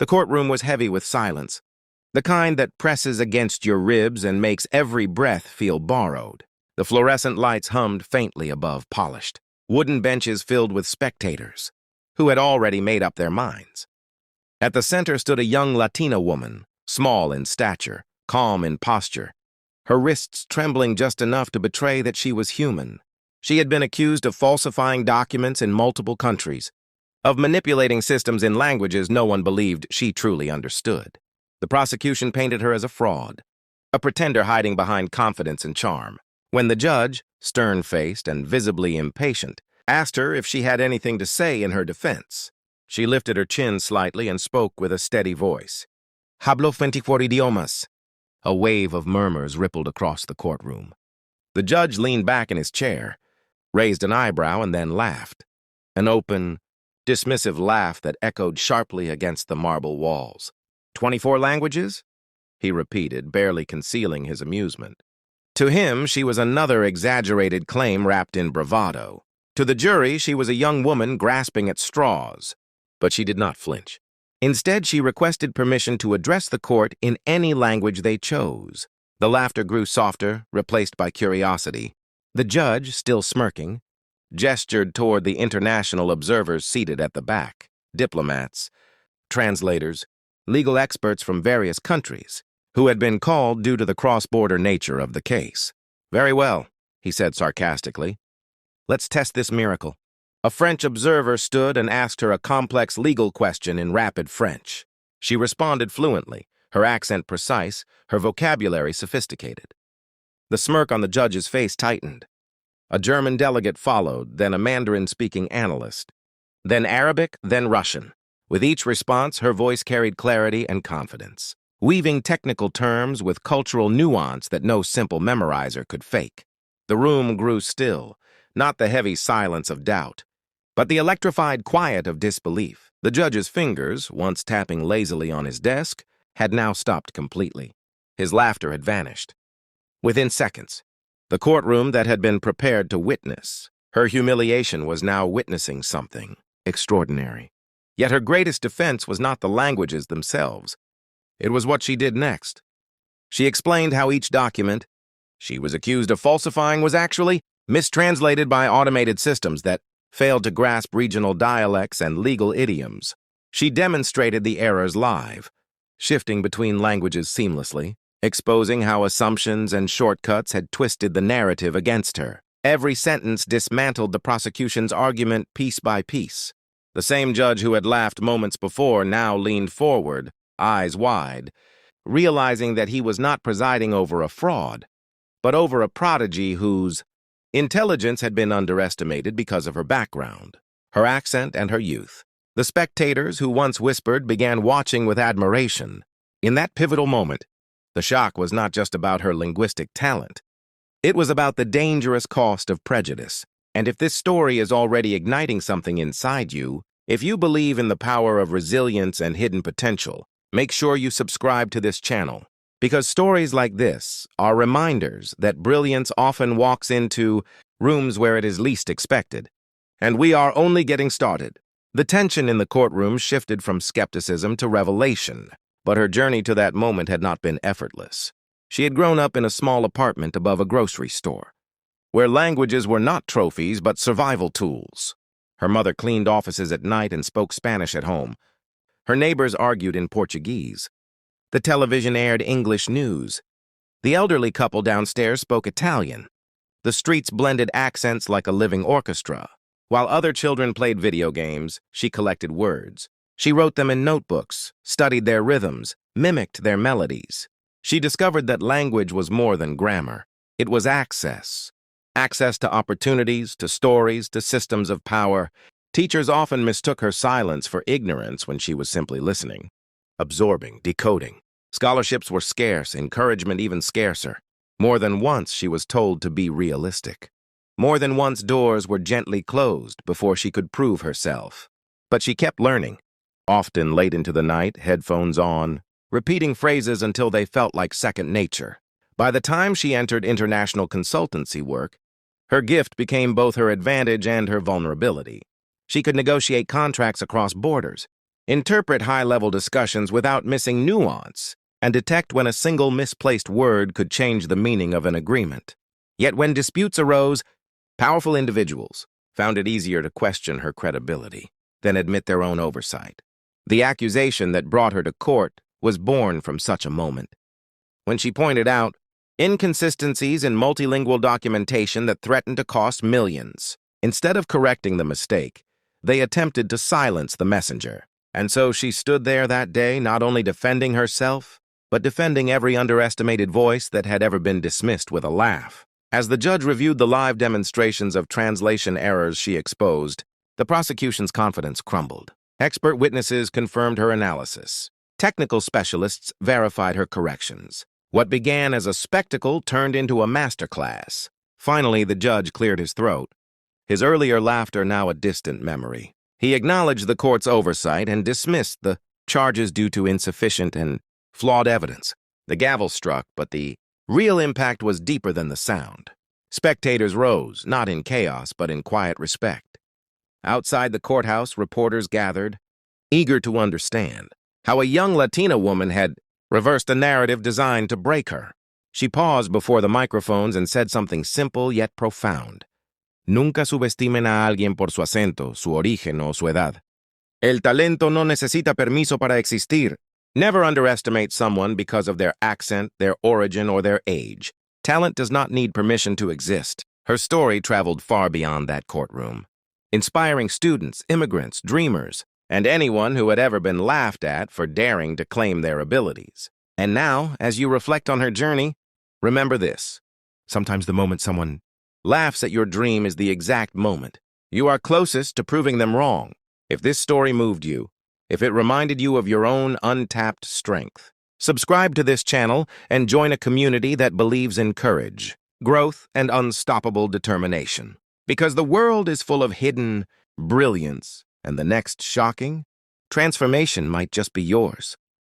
The courtroom was heavy with silence, the kind that presses against your ribs and makes every breath feel borrowed. The fluorescent lights hummed faintly above polished wooden benches filled with spectators who had already made up their minds. At the center stood a young Latina woman, small in stature, calm in posture, her wrists trembling just enough to betray that she was human. She had been accused of falsifying documents in multiple countries, of manipulating systems in languages no one believed she truly understood. The prosecution painted her as a fraud, a pretender hiding behind confidence and charm. When the judge, stern-faced and visibly impatient, asked her if she had anything to say in her defense, she lifted her chin slightly and spoke with a steady voice. Hablo 24 idiomas. A wave of murmurs rippled across the courtroom. The judge leaned back in his chair, raised an eyebrow, and then laughed. An open, dismissive laugh that echoed sharply against the marble walls. 24 languages? He repeated, barely concealing his amusement. To him, she was another exaggerated claim wrapped in bravado. To the jury, she was a young woman grasping at straws. But she did not flinch. Instead, she requested permission to address the court in any language they chose. The laughter grew softer, replaced by curiosity. The judge, still smirking, gestured toward the international observers seated at the back, diplomats, translators, legal experts from various countries, who had been called due to the cross-border nature of the case. Very well, he said sarcastically. Let's test this miracle. A French observer stood and asked her a complex legal question in rapid French. She responded fluently, her accent precise, her vocabulary sophisticated. The smirk on the judge's face tightened. A German delegate followed, then a Mandarin-speaking analyst, then Arabic, then Russian. With each response, her voice carried clarity and confidence, weaving technical terms with cultural nuance that no simple memorizer could fake. The room grew still, not the heavy silence of doubt, but the electrified quiet of disbelief. The judge's fingers, once tapping lazily on his desk, had now stopped completely. His laughter had vanished. Within seconds, the courtroom that had been prepared to witness her humiliation was now witnessing something extraordinary. Yet her greatest defense was not the languages themselves. It was what she did next. She explained how each document she was accused of falsifying was actually mistranslated by automated systems that failed to grasp regional dialects and legal idioms. She demonstrated the errors live, shifting between languages seamlessly, exposing how assumptions and shortcuts had twisted the narrative against her. Every sentence dismantled the prosecution's argument piece by piece. The same judge who had laughed moments before now leaned forward, eyes wide, realizing that he was not presiding over a fraud, but over a prodigy whose intelligence had been underestimated because of her background, her accent, and her youth. The spectators who once whispered began watching with admiration. In that pivotal moment, the shock was not just about her linguistic talent. It was about the dangerous cost of prejudice. And if this story is already igniting something inside you, if you believe in the power of resilience and hidden potential, make sure you subscribe to this channel. Because stories like this are reminders that brilliance often walks into rooms where it is least expected. And we are only getting started. The tension in the courtroom shifted from skepticism to revelation, but her journey to that moment had not been effortless. She had grown up in a small apartment above a grocery store, where languages were not trophies but survival tools. Her mother cleaned offices at night and spoke Spanish at home. Her neighbors argued in Portuguese. The television aired English news. The elderly couple downstairs spoke Italian. The streets blended accents like a living orchestra. While other children played video games, she collected words. She wrote them in notebooks, studied their rhythms, mimicked their melodies. She discovered that language was more than grammar. It was access. Access to opportunities, to stories, to systems of power. Teachers often mistook her silence for ignorance when she was simply listening, absorbing, decoding. Scholarships were scarce, encouragement even scarcer. More than once she was told to be realistic. More than once doors were gently closed before she could prove herself. But she kept learning, often late into the night, headphones on, repeating phrases until they felt like second nature. By the time she entered international consultancy work, her gift became both her advantage and her vulnerability. She could negotiate contracts across borders, interpret high-level discussions without missing nuance, and detect when a single misplaced word could change the meaning of an agreement. Yet when disputes arose, powerful individuals found it easier to question her credibility than admit their own oversight. The accusation that brought her to court was born from such a moment. When she pointed out inconsistencies in multilingual documentation that threatened to cost millions, instead of correcting the mistake, they attempted to silence the messenger. And so she stood there that day not only defending herself, but defending every underestimated voice that had ever been dismissed with a laugh. As the judge reviewed the live demonstrations of translation errors she exposed, the prosecution's confidence crumbled. Expert witnesses confirmed her analysis. Technical specialists verified her corrections. What began as a spectacle turned into a masterclass. Finally, the judge cleared his throat. His earlier laughter now a distant memory. He acknowledged the court's oversight and dismissed the charges due to insufficient and flawed evidence. The gavel struck, but the real impact was deeper than the sound. Spectators rose, not in chaos, but in quiet respect. Outside the courthouse, reporters gathered, eager to understand how a young Latina woman had reversed a narrative designed to break her. She paused before the microphones and said something simple yet profound. Nunca subestimen a alguien por su acento, su origen o su edad. El talento no necesita permiso para existir. Never underestimate someone because of their accent, their origin, or their age. Talent does not need permission to exist. Her story traveled far beyond that courtroom, inspiring students, immigrants, dreamers, and anyone who had ever been laughed at for daring to claim their abilities. And now, as you reflect on her journey, remember this. Sometimes the moment someone laughs at your dream is the exact moment you are closest to proving them wrong. If this story moved you, if it reminded you of your own untapped strength, subscribe to this channel and join a community that believes in courage, growth, and unstoppable determination. Because the world is full of hidden brilliance, and the next shocking transformation might just be yours.